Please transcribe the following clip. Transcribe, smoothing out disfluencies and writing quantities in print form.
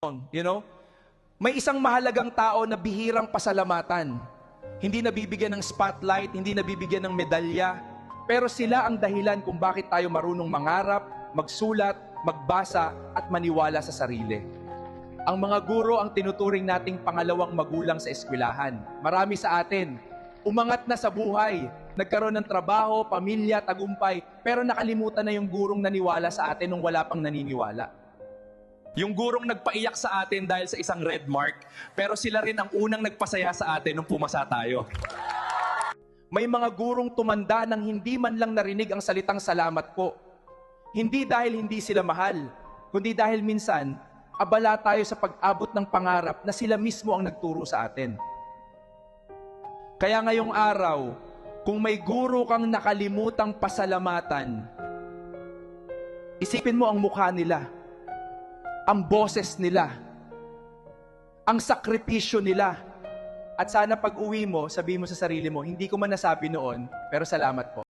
You know? May isang mahalagang tao na bihirang pasalamatan. Hindi nabibigyan ng spotlight, hindi nabibigyan ng medalya, pero sila ang dahilan kung bakit tayo marunong mangarap, magsulat, magbasa, at maniwala sa sarili. Ang mga guro ang tinuturing nating pangalawang magulang sa eskwelahan. Marami sa atin, umangat na sa buhay, nagkaroon ng trabaho, pamilya, tagumpay, pero nakalimutan na yung gurong naniwala sa atin nung wala pang naniniwala. Yung gurong nagpaiyak sa atin dahil sa isang red mark, pero sila rin ang unang nagpasaya sa atin nung pumasa tayo. May mga gurong tumanda nang hindi man lang narinig ang salitang salamat po. Hindi dahil hindi sila mahal, kundi dahil minsan, abala tayo sa pag-abot ng pangarap na sila mismo ang nagturo sa atin. Kaya ngayong araw, kung may guro kang nakalimutang pasalamatan, isipin mo ang mukha nila, ang boses nila, ang sakripisyo nila. At sana pag uwi mo, sabihin mo sa sarili mo, hindi ko man nasabi noon, pero salamat po.